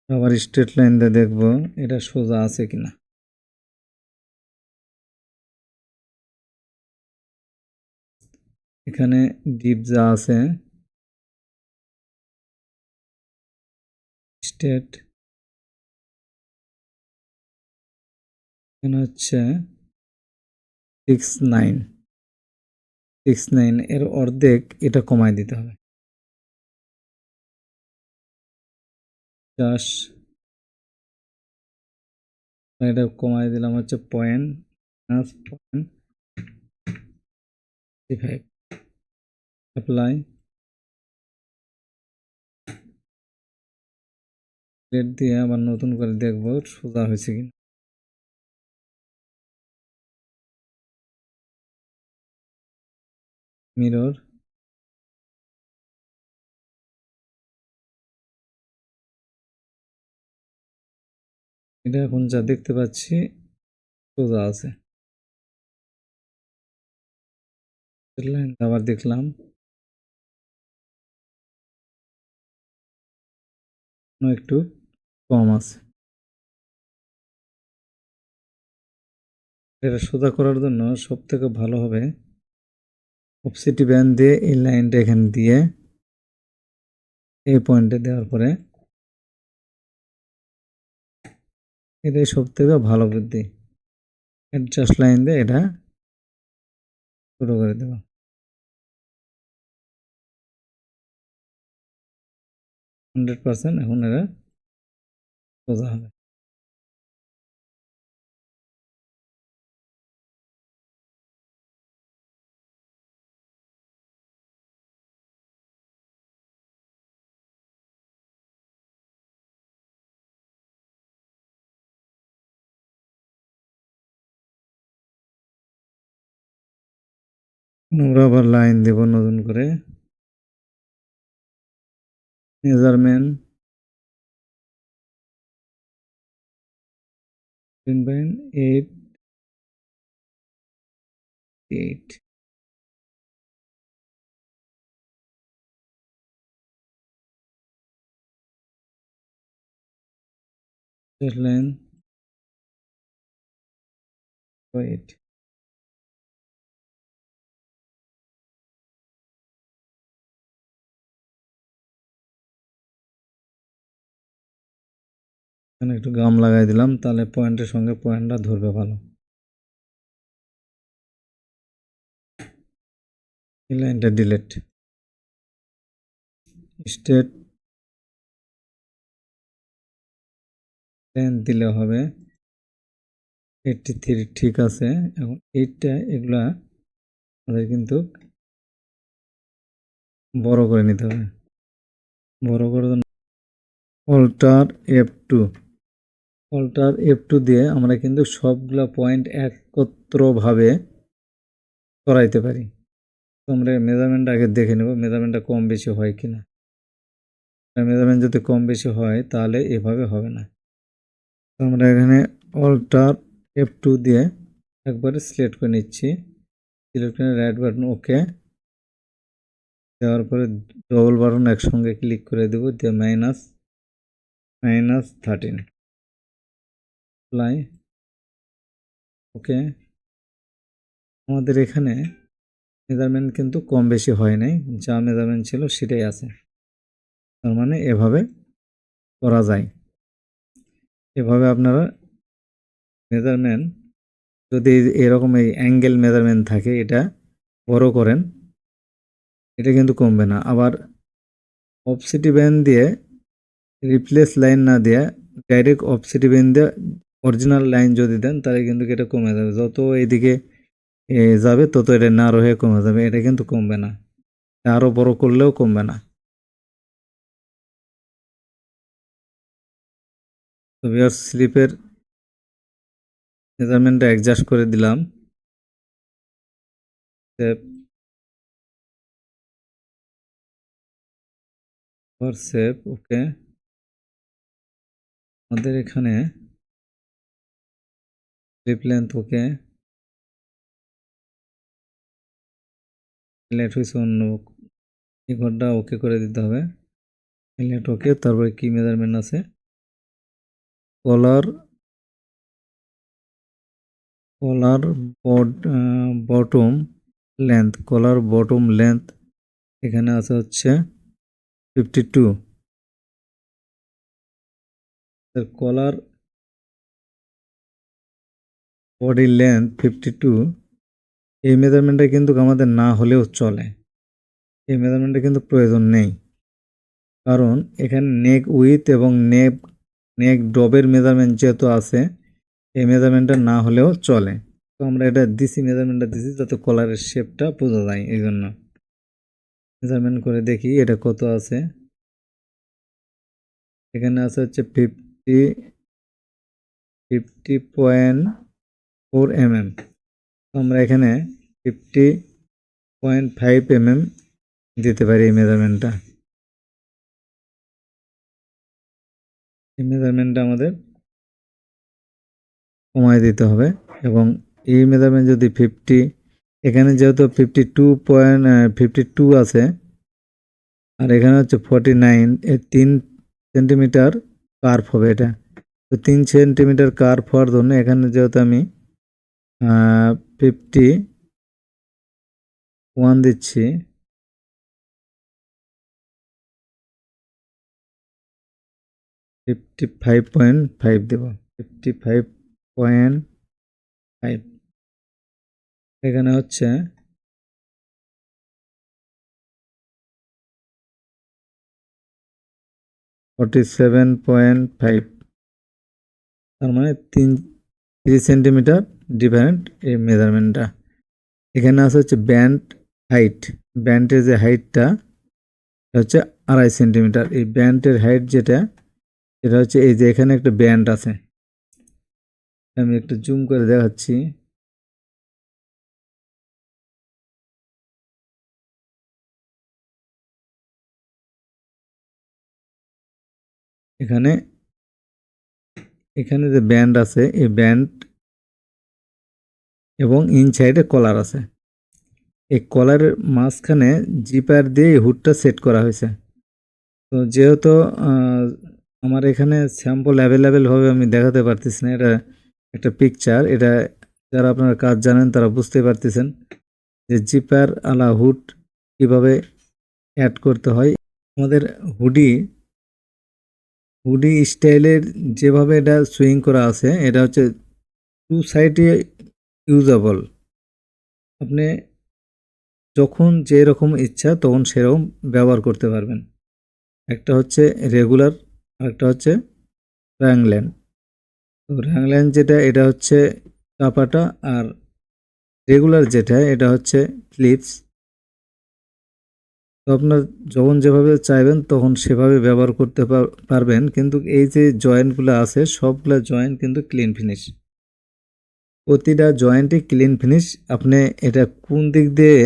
আবার স্ট্রেট লাইন দিয়ে দেখব এটা সোজা আছে কিনা। এখানে ডিপ যা আছে, স্ট্রেট, এখানে হচ্ছে 69 এর অর্ধেক এটা কমায় দিতে হবে। এটা কমায় দিলাম হচ্ছে 0.5। অ্যাপ্লাই, রেড দিয়ে আবার নতুন করে দেখব সোজা হয়েছে কিনা। মিরর, এটা এখন যা দেখতে পাচ্ছি সোজা আছে। লাইন আবার দেখলাম একটু কম আছে। এটা সোজা করার জন্য সব থেকে ভালো হবে অপসিটি ব্যান্ড দিয়ে এই লাইনটা এখানে দিয়ে এই পয়েন্টে দেওয়ার পরে, এটাই সব থেকে ভালো বুদ্ধি। অ্যাডজাস্ট লাইন দিয়ে এটা শুরু করে দেব। %, এখন এটা সোজা হবে। আমরা আবার লাইন দেব নতুন করে, মেজারমেন্ট 10.88। লাইন 8। এখানে একটু গাম লাগাই দিলাম, তাহলে পয়েন্টের সঙ্গে পয়েন্টটা ধরবে ভালো। এই লাইনটা ডিলিট। স্ট্রেট লাইন দিলে হবে 83, ঠিক আছে। এখন এইটা এগুলা আমাদের কিন্তু বড় করে নিতে হবে। বড় করার জন্য Alt+F2 দিয়ে আমরা কিন্তু সবগুলা পয়েন্ট একত্রভাবে করাইতে পারি। তো আমরা মেজারমেন্ট আগে দেখে নেব মেজারমেন্টটা কম বেশি হয় কিনা। মেজারমেন্ট যদি কম বেশি হয় তাহলে এভাবে হবে না। তো আমরা এখানে Alt+F2 দিয়ে একবারে সিলেক্ট করে নিচ্ছি। সিলেক্ট করে রাইট বাটন ওকে দেওয়ার পরে ডবল বাটন একসঙ্গে ক্লিক করে দেব, দিয়ে -13 অ্যাপ্লাই, ওকে। আমাদের এখানে মেজারমেন্ট কিন্তু কম বেশি হয় নাই, যা মেজারমেন্ট ছিল সেটাই আছে। তার মানে এভাবে করা যায়। এভাবে আপনারা মেজারমেন্ট যদি এরকম এই অ্যাঙ্গেল মেজারমেন্ট থাকে এটা বড় করেন, এটা কিন্তু কমবে না। আবার অপসিটি ব্যান্ড দিয়ে রিপ্লেস লাইন না দিয়ে ডাইরেক্ট অপসিটি ব্যান্ড দিয়ে অরিজিনাল লাইন যদি দেন তাহলে কিন্তু এটা কমে যাবে। যত এদিকে যাবে তত এটা ন্যারো হয়ে কমে যাবে, এটা কিন্তু কমবে না, আরও বড় করলেও কমবে না। তো ভিউয়ার্স স্লিপের মেজারমেন্টটা অ্যাডজাস্ট করে দিলাম। সেভ ওকে। আমাদের এখানে স্লিপ লেন্থ ওকে, হাইলাইট হয়েছে অন্য, এই ঘরটা ওকে করে দিতে হবে, হাইলাইট ওকে। তারপরে কি মেজারমেন্ট আছে, কলার বটম লেন্থ, কলার বটম লেন্থ এখানে আছে হচ্ছে 52, কলার বডি লেন্থ 52। এই মেজারমেন্টটা কিন্তু আমাদের না হলেও চলে, এই মেজারমেন্টটা কিন্তু প্রয়োজন নেই, কারণ এখানে নেক উইথ এবং নেক ডবের মেজারমেন্ট যেহেতু আছে, এই মেজারমেন্টটা না হলেও চলে। তো আমরা এটা দিছি, মেজারমেন্টটা দিছি যাতে কলারের শেপটা বোঝা যায়, এই জন্য মেজারমেন্ট করে দেখি এটা কত আছে। এখানে আছে হচ্ছে 50.4 mm। আমরা এখানে 50.5 mm দিতে পারি এই মেজারমেন্টটা। এই মেজারমেন্টটা আমাদের কমায় দিতে হবে, এবং এই মেজারমেন্ট যদি 50, এখানে যেহেতু 52 আছে আর এখানে হচ্ছে 49, এই 3 সেন্টিমিটার কার্ভ হবে এটা। তো 3 সেন্টিমিটার কার্ভ হওয়ার জন্য এখানে যেহেতু আমি 51 দিচ্ছি, 55.5 দেব, 55.5। এখানে হচ্ছে 47.5, তার মানে 3 সেন্টিমিটার ডিফারেন্ট এই মেজারমেন্টটা। এখানে আছে হচ্ছে ব্যান্ড হাইট, ব্যান্ডের যে হাইটটা হচ্ছে 2.5 সেন্টিমিটার। এই ব্যান্ডের হাইট যেটা, এটা হচ্ছে এই যে এখানে একটা ব্যান্ড আছে, আমি একটু জুম করে দেখাচ্ছি। এখানে এখানে যে ব্যান্ড আছে, এই ব্যান্ড এবং ইনসাইডে কলার আছে, এই কলারের মাঝখানে জিপার দিয়ে হুডটা সেট করা হয়েছে। তো যেহেতু আমার এখানে স্যাম্পল অ্যাভেলেবেলভাবে আমি দেখাতে পারতেছি না, এটা একটা পিকচার, এটা যারা আপনারা কাজ জানেন তারা বুঝতে পারতেছেন যে জিপার আলা হুড কিভাবে অ্যাড করতে হয়। আমাদের হুডি স্টাইলের যেভাবে এটা সুইং করা আছে, এটা হচ্ছে 2 সাইডে ইউজেবল, আপনি যখন যেরকম ইচ্ছা তখন সেরকম ব্যবহার করতে পারবেন। একটা হচ্ছে রেগুলার, আরেকটা হচ্ছে ট্রায়াংল্যান। তো ট্রায়াংল্যান যেটা, এটা হচ্ছে চাপাটা, আর রেগুলার যেটা এটা হচ্ছে ক্লিপস। তো আপনার যখন যেভাবে চাইবেন তখন সেভাবে ব্যবহার করতে পারবেন, কিন্তু এই যে জয়েন্টগুলো আছে সবগুলো জয়েন্ট কিন্তু ক্লিন ফিনিশ, প্রতিটা জয়েন্টই ক্লিন ফিনিশ। আপনি এটা কোন দিক দিয়ে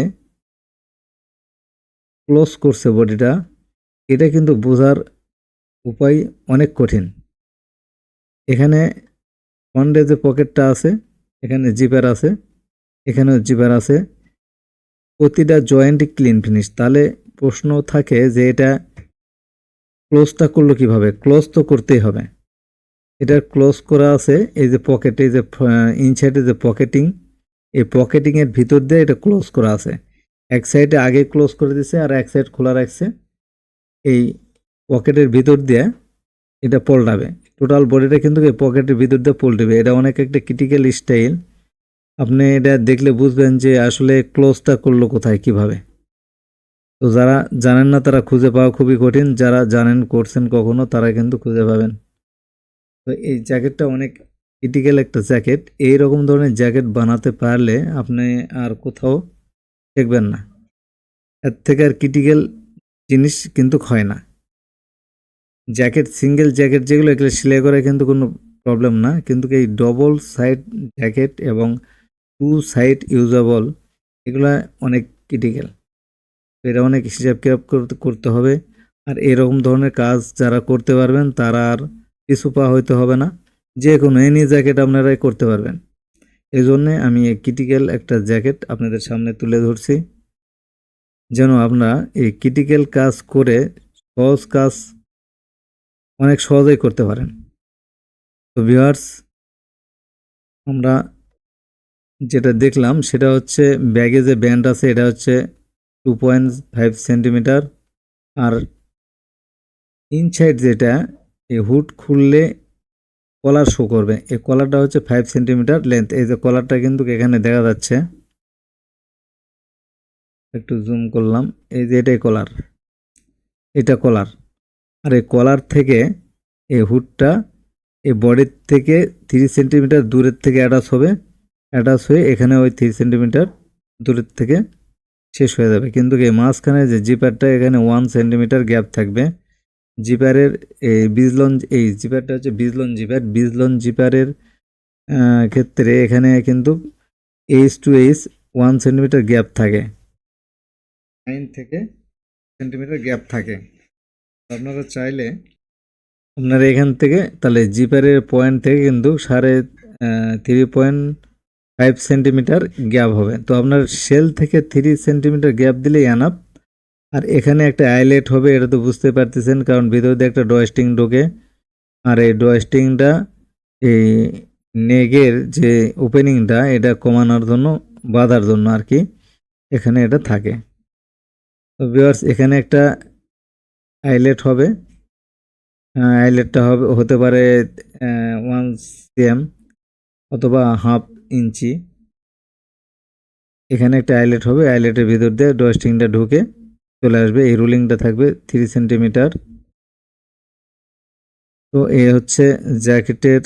ক্লোজ করছে বডিটা, এটা কিন্তু বোঝার উপায় অনেক কঠিন। এখানে ফ্রন্টে যে পকেটটা আছে, এখানে জিপার আছে, এখানেও জিপার আছে, প্রতিটা জয়েন্টই ক্লিন ফিনিশ। তাহলে প্রশ্ন থাকে যে এটা ক্লোজটা করলো কিভাবে, ক্লোজ তো করতেই হবে। এটা ক্লোজ করা আছে এই যে পকেটে, যে ইনসাইডে যে পকেটিং, এই পকেটিং এর ভিতর দিয়ে এটা ক্লোজ করা আছে। এক সাইডে আগে ক্লোজ করে দিছে আর এক সাইড খোলা রাখছে, এই পকেটের ভিতর দিয়ে এটা পল্টাবে, টোটাল বডিটা কিন্তু এই পকেটের ভিতর দিয়ে পল্টাবে। এটা অনেক একটা ক্রিটিক্যাল স্টাইল, আপনি এটা দেখলে বুঝবেন যে আসলে ক্লোজটা করলো কোথায় কিভাবে। তো যারা জানেন না তারা খুঁজে পাওয়া খুবই কঠিন, যারা জানেন করছেন কখনো তারা কিন্তু খুঁজে পাবেন। তো এই জ্যাকেটটা অনেক ক্রিটিক্যাল একটা জ্যাকেট, এইরকম ধরনের জ্যাকেট বানাতে পারলে আপনি আর কোথাও দেখবেন না। এর থেকে আর ক্রিটিক্যাল জিনিস কিন্তু হয় না। জ্যাকেট, সিঙ্গেল জ্যাকেট যেগুলো, এগুলো সেলাই করা কিন্তু কোনো প্রবলেম না, কিন্তু এই ডবল সাইড জ্যাকেট এবং 2 সাইড ইউজেবল এগুলা অনেক ক্রিটিক্যাল। এটা অনেক হিসাব কিতাব করতে হবে। আর এরকম ধরনের কাজ যারা করতে পারবেন তারা আর পিছু পা হইতে হবে না, যে কোনো এনি জ্যাকেট আপনারাই করতে পারবেন। এই জন্যে আমি এই ক্রিটিক্যাল একটা জ্যাকেট আপনাদের সামনে তুলে ধরছি, যেন আপনারা এই ক্রিটিক্যাল কাজ করে সহজ কাজ অনেক সহজেই করতে পারেন। তো ভিউয়ার্স, আমরা যেটা দেখলাম সেটা হচ্ছে ব্যাগে যে ব্যান্ড আছে এটা হচ্ছে 2.5 সেন্টিমিটার, আর ইনসাইড যেটা এই হুড খুললে কলার শো করবে, এই কলারটা হচ্ছে 5 সেন্টিমিটার লেন্থ। এই যে কলারটা কিন্তু এখানে দেখা যাচ্ছে, একটু জুম করলাম, এই যে এটাই কলার, এটা কলার। আর এই কলার থেকে এই হুডটা এই বডির থেকে 3 সেন্টিমিটার দূরের থেকে অ্যাটাচ হবে, অ্যাটাচ হয়ে এখানে ওই 3 সেন্টিমিটার দূরের থেকে শেষ হয়ে যাবে। কিন্তু এই মাঝখানে যে জিপারটা, এখানে 1 সেন্টিমিটার গ্যাপ থাকবে। জিপারের এই বিজলন, এই জিপারটা হচ্ছে বিজলন জিপার। বিজলন জিপারের ক্ষেত্রে এখানে কিন্তু H to H 1 centimetre gap থাকে, 9 থেকে সেন্টিমিটার গ্যাপ থাকে। আপনারা চাইলে আপনারা এখান থেকে তাহলে জিপারের পয়েন্ট থেকে কিন্তু 3.5 সেন্টিমিটার গ্যাপ হবে। তো আপনার সেল থেকে 3 সেন্টিমিটার গ্যাপ দিলেই এনাফ। আর এখানে একটা আইলেট হবে, এটা তো বুঝতে পারতেছেন, কারণ ভিতর দিয়ে একটা ডয়েস্টিং ঢোকে। আর এই ডয়েস্টিংটা এই নেগের যে ওপেনিংটা এটা কমানোর জন্য, বাঁধার জন্য আর কি, এখানে এটা থাকে। তো ভিউয়ার্স, এখানে একটা আইলেট হবে, আইলেটটা হতে পারে 1 cm অথবা হাফ ইঞ্চি। এখানে একটা আইলেট হবে, আইলেটের ভিতর দিয়ে ডয়েস্টিংটা ঢুকে চলে আসবে। এই রুলিংটা থাকবে 3 সেন্টিমিটার। তো এই হচ্ছে জ্যাকেটের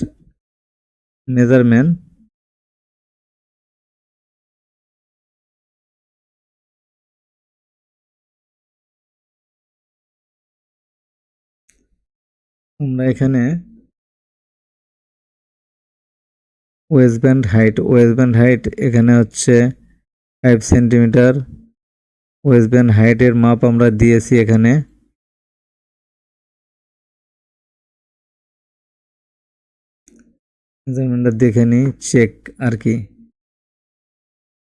মেজারমেন্ট। আমরা এখানে ওয়েস্টব্যান্ড হাইট এখানে হচ্ছে 5 সেন্টিমিটার। ওয়েস্টব্যান্ড হাইটের মাপ আমরা দিয়েছি এখানে। মেজারমেন্টটা দেখে নিই, চেক আর কি,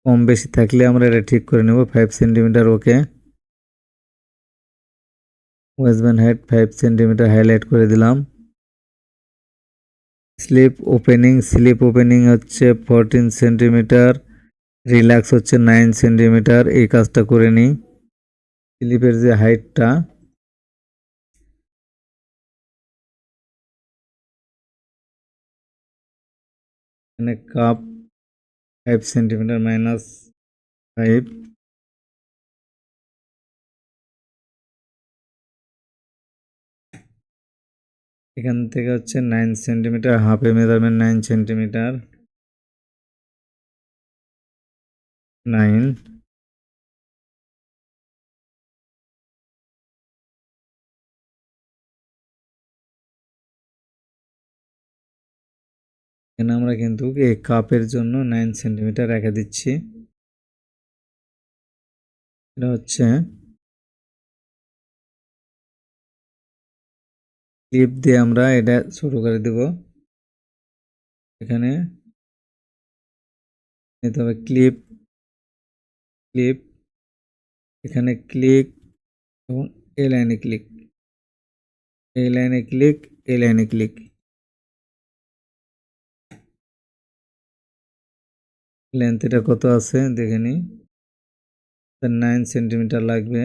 কম বেশি থাকলে আমরা এটা ঠিক করে নেব। 5 centimetre okay. Waistband height 5 centimetre highlight করে দিলাম। স্লিপ ওপেনিং হচ্ছে 14 সেন্টিমিটার, রিল্যাক্স হচ্ছে 9 সেন্টিমিটার। এই কাজটা করে নিই। স্লিপের যে হাইটটা, এখানে কাপ 5 সেন্টিমিটার -5, এখান থেকে হচ্ছে 9 সেন্টিমিটার, হাফে মেজারমেন্ট 9 সেন্টিমিটার, 9। এখানে আমরা কিন্তু এই কাপের জন্য 9 সেন্টিমিটার রেখে দিচ্ছি। এটা হচ্ছে ক্লিপ দিয়ে আমরা এটা শুরু করে দেব। এখানে নিতে হবে ক্লিপ, ক্লিপ, এখানে ক্লিক এবং এই লাইনে ক্লিক, এই লাইনে ক্লিক, এই লাইনে ক্লিক। লেন্থ এটা কত আছে দেখে নিই, 9 সেন্টিমিটার লাগবে।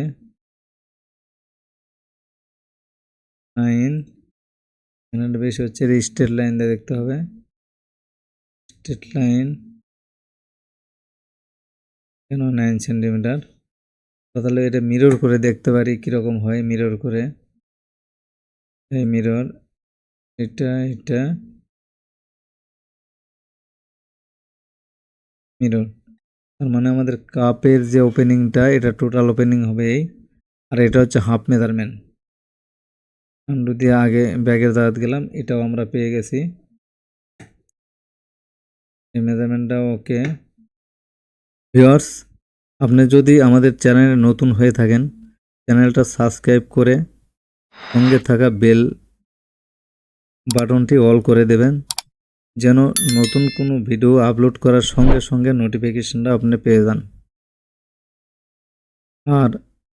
9, এখানে বেশি হচ্ছে, স্ট্রেট লাইন দিয়ে দেখতে হবে, স্ট্রেট লাইন কেন 9 সেন্টিমিটার। তাহলে এটা মিরর করে দেখতে পারি কিরকম হয়। মিরর করে, এই মিরর, এটা মিরর। তার মানে আমাদের কাপের যে ওপেনিংটা এটা টোটাল ওপেনিং হবে এই, আর এটা হচ্ছে হাফ মেজারমেন্ট। আন্ডু দিয়ে আগে ব্যাগের দাঁত গেলাম, এটাও আমরা পেয়ে গেছি, এই মেজারমেন্টটাও ওকে। ভিউয়ার্স, আপনি যদি আমাদের চ্যানেলে নতুন হয়ে থাকেন, চ্যানেলটা সাবস্ক্রাইব করে সঙ্গে থাকা বেল বাটনটি অল করে দেবেন, যেন নতুন কোনো ভিডিও আপলোড করার সঙ্গে সঙ্গে নোটিফিকেশনটা আপনি পেয়ে যান। আর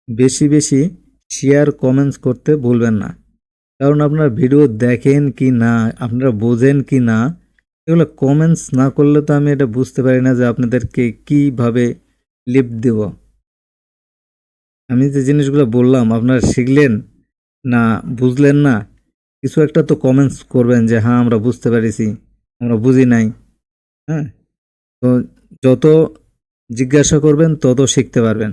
বেশি বেশি শেয়ার কমেন্টস করতে ভুলবেন না, কারণ আপনারা ভিডিও দেখেন কি না, আপনারা বোঝেন কি না, এগুলো কমেন্টস না করলে তো আমি এটা বুঝতে পারি না যে আপনাদেরকে কিভাবে লিফট দেব। আমি যে জিনিসগুলো বললাম আপনারা শিখলেন না বুঝলেন না, কিছু একটা তো কমেন্টস করবেন যে হ্যাঁ আমরা বুঝতে পেরেছি, আমরা বুঝি নাই। হ্যাঁ, তো যত জিজ্ঞাসা করবেন তত শিখতে পারবেন।